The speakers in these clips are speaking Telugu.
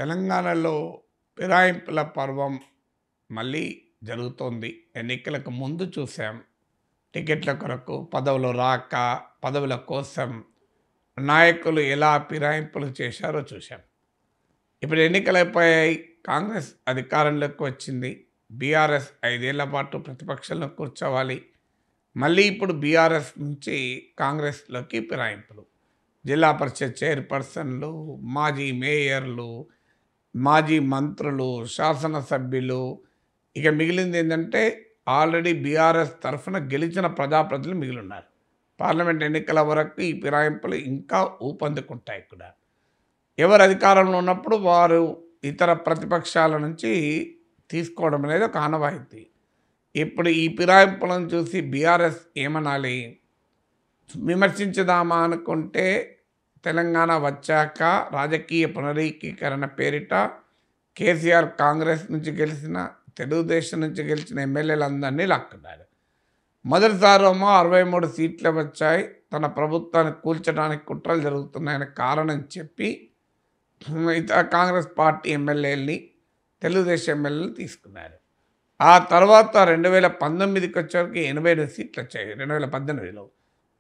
తెలంగాణలో ఫిరాయింపుల పర్వం మళ్ళీ జరుగుతోంది. ఎన్నికలకు ముందు చూసాం. టికెట్ల కొరకు పదవులు రాక, పదవుల కోసం నాయకులు ఎలా ఫిరాయింపులు చేశారో చూసాం. ఇప్పుడు ఎన్నికలైపోయాయి. కాంగ్రెస్ అధికారంలోకి వచ్చింది. బీఆర్ఎస్ 5 ఏళ్ల పాటు ప్రతిపక్షంలో కూర్చోవాలి. మళ్ళీ ఇప్పుడు బీఆర్ఎస్ నుంచి కాంగ్రెస్లోకి ఫిరాయింపులు. జిల్లా పరిషత్ చైర్పర్సన్లు, మాజీ మేయర్లు, మాజీ మంత్రులు, శాసనసభ్యులు, ఇక మిగిలింది ఏంటంటే ఆల్రెడీ బీఆర్ఎస్ తరఫున గెలిచిన ప్రజాప్రతినిధులు మిగిలిన్నారు. పార్లమెంట్ ఎన్నికల వరకు ఈ ఫిరాయింపులు ఇంకా ఊపందుకుంటాయి. కూడా ఎవరు అధికారంలో ఉన్నప్పుడు వారు ఇతర ప్రతిపక్షాల నుంచి తీసుకోవడం అనేది ఒక ఆనవాయితీ. ఇప్పుడు ఈ ఫిరాయింపులను చూసి బీఆర్ఎస్ ఏమనాలి? విమర్శించుదామా అనుకుంటే తెలంగాణ వచ్చాక రాజకీయ పునరీకీకరణ పేరిట కేసీఆర్ కాంగ్రెస్ నుంచి గెలిచిన, తెలుగుదేశం నుంచి గెలిచిన ఎమ్మెల్యేలందరినీ లాక్కున్నారు. మొదటిసారేమో 63 సీట్లు వచ్చాయి. తన ప్రభుత్వాన్ని కూల్చడానికి కుట్రలు జరుగుతున్నాయనే కారణం చెప్పి ఇతర కాంగ్రెస్ పార్టీ ఎమ్మెల్యేలని, తెలుగుదేశం ఎమ్మెల్యేలు తీసుకున్నారు. ఆ తర్వాత 2019కి వచ్చేవరకు 88 సీట్లు వచ్చాయి. 2018లో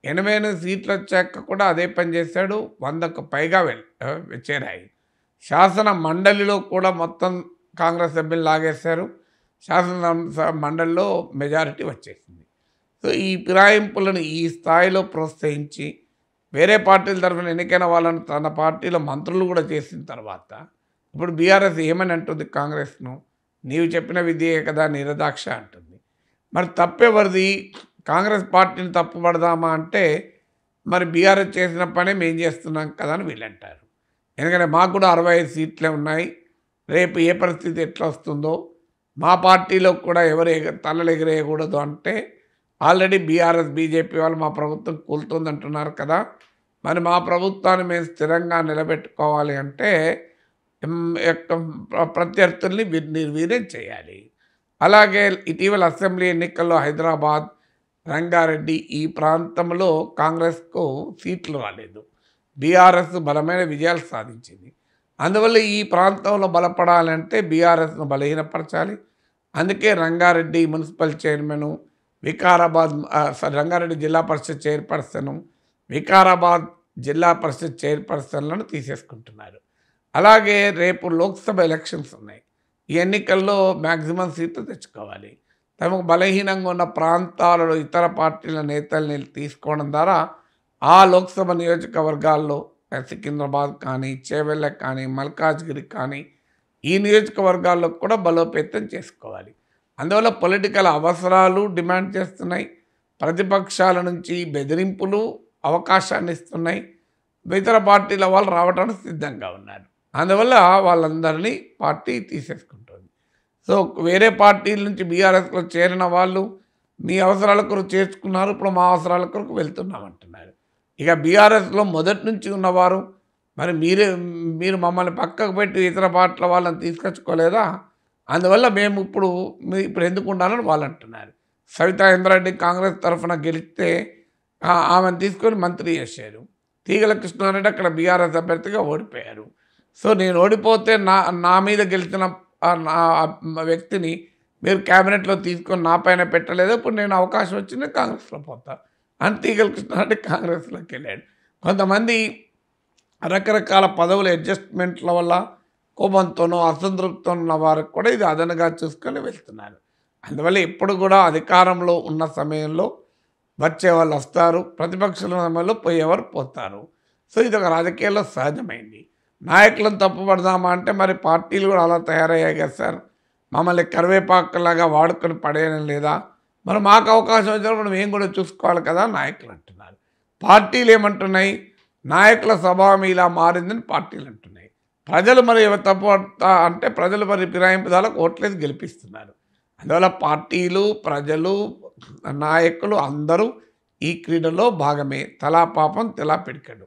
88 సీట్లు వచ్చాక కూడా అదే పని చేశాడు. 100కు పైగా చేరాయి. శాసన మండలిలో కూడా మొత్తం కాంగ్రెస్ సభ్యులు లాగేశారు. శాసన మండలిలో మెజారిటీ వచ్చేసింది. సో ఈ ఫిరాయింపులను ఈ స్థాయిలో ప్రోత్సహించి వేరే పార్టీల తరఫున ఎన్నికైన వాళ్ళని తన పార్టీలో మంత్రులు కూడా చేసిన తర్వాత ఇప్పుడు బీఆర్ఎస్ ఏమని అంటుంది కాంగ్రెస్ను? నీవు చెప్పిన విద్యే కదా నిరదాక్ష అంటుంది. మరి తప్పెవరిది? కాంగ్రెస్ పార్టీని తప్పుపడదామా అంటే మరి బీఆర్ఎస్ చేసిన పనే మేము చేస్తున్నాం కదా అని వీళ్ళు అంటారు. ఎందుకంటే మాకు కూడా 65 సీట్లే ఉన్నాయి. రేపు ఏ పరిస్థితి ఎట్లా వస్తుందో, మా పార్టీలో కూడా ఎవరు తలలు ఎగిరేయకూడదు అంటే ఆల్రెడీ బీఆర్ఎస్ బీజేపీ వాళ్ళు మా ప్రభుత్వం కూలుతుంది అంటున్నారు కదా. మరి మా ప్రభుత్వాన్ని మేము స్థిరంగా నిలబెట్టుకోవాలి అంటే ప్రత్యర్థుల్ని నిర్వీర్యం చేయాలి. అలాగే ఇటీవల అసెంబ్లీ ఎన్నికల్లో హైదరాబాద్, రంగారెడ్డి ఈ ప్రాంతంలో కాంగ్రెస్కు సీట్లు రాలేదు. బీఆర్ఎస్ బలమైన విజయాలు సాధించింది. అందువల్ల ఈ ప్రాంతంలో బలపడాలంటే బీఆర్ఎస్ను బలహీనపరచాలి. అందుకే రంగారెడ్డి మున్సిపల్ చైర్మను, రంగారెడ్డి జిల్లా పరిషత్ చైర్పర్సను, వికారాబాద్ జిల్లా పరిషత్ చైర్పర్సన్లను తీసేసుకుంటున్నారు. అలాగే రేపు లోక్సభ ఎలక్షన్స్ ఉన్నాయి. ఈ ఎన్నికల్లో మ్యాక్సిమం సీట్లు తెచ్చుకోవాలి. తమకు బలహీనంగా ఉన్న ప్రాంతాలలో ఇతర పార్టీల నేతల్ని తీసుకోవడం ద్వారా ఆ లోక్సభ నియోజకవర్గాల్లో సికింద్రాబాద్ కానీ, చేవెళ్ళ కానీ, మల్కాజ్గిరి కానీ ఈ నియోజకవర్గాల్లో కూడా బలోపేతం చేసుకోవాలి. అందువల్ల పొలిటికల్ అవసరాలు డిమాండ్ చేస్తున్నాయి. ప్రతిపక్షాల నుంచి బెదిరింపులు అవకాశాన్ని ఇస్తున్నాయి. ఇతర పార్టీల వాళ్ళు రావడానికి సిద్ధంగా ఉన్నారు. అందువల్ల వాళ్ళందరినీ పార్టీ తీసేసుకుంటుంది. సో వేరే పార్టీల నుంచి బీఆర్ఎస్లో చేరిన వాళ్ళు మీ అవసరాల కొరకు చేర్చుకున్నారు, ఇప్పుడు మా అవసరాల కొరకు వెళ్తున్నామంటున్నారు. ఇక బీఆర్ఎస్లో మొదటి నుంచి ఉన్నవారు మరి మీరు మమ్మల్ని పక్కకు పెట్టి ఇతర పార్టీల వాళ్ళని తీసుకొచ్చుకోలేదా? అందువల్ల మేము ఇప్పుడు ఎందుకు ఉండాలని వాళ్ళు అంటున్నారు. సవితా ఇంద్రారెడ్డి కాంగ్రెస్ తరఫున గెలిస్తే ఆమెను తీసుకొని మంత్రి చేశారు. తీగల కృష్ణారెడ్డి అక్కడ బీఆర్ఎస్ అభ్యర్థిగా ఓడిపోయారు. సో నేను ఓడిపోతే నా మీద గెలిచిన వ్యక్తిని మీరు క్యాబినెట్లో తీసుకొని నా పైన పెట్టలేదు. ఇప్పుడు నేను అవకాశం వచ్చింది కాంగ్రెస్లో పోతా అని తీగల కృష్ణారెడ్డి కాంగ్రెస్లోకి వెళ్ళాడు. కొంతమంది రకరకాల పదవుల అడ్జస్ట్మెంట్ల వల్ల కోపంతోనో అసంతృప్తితో ఉన్న వారికి కూడా ఇది అదనగా చూసుకొని వెళ్తున్నారు. అందువల్ల ఎప్పుడు కూడా అధికారంలో ఉన్న సమయంలో వచ్చే వాళ్ళు వస్తారు, ప్రతిపక్షాల సమయంలో పోయేవారు పోతారు. సో ఇది ఒక రాజకీయాల్లో సహజమైంది. నాయకులను తప్పుపడదామా అంటే మరి పార్టీలు కూడా అలా తయారయ్యాయి కదా సార్, మమ్మల్ని కరివేపాకులాగా వాడుకొని పడేయడం లేదా? మరి మాకు అవకాశం వచ్చినప్పుడు మేము కూడా చూసుకోవాలి కదా నాయకులు అంటున్నారు. పార్టీలు ఏమంటున్నాయి? నాయకుల స్వభావం ఇలా మారిందని పార్టీలు అంటున్నాయి. ప్రజలు మరి తప్పు అంటే ప్రజలు మరి ఫిరాయింపుదాలకు ఓట్లేసి గెలిపిస్తున్నారు. అందువల్ల పార్టీలు, ప్రజలు, నాయకులు అందరూ ఈ క్రీడలో భాగమే. తలా పాపం తెలా పిడికెడు.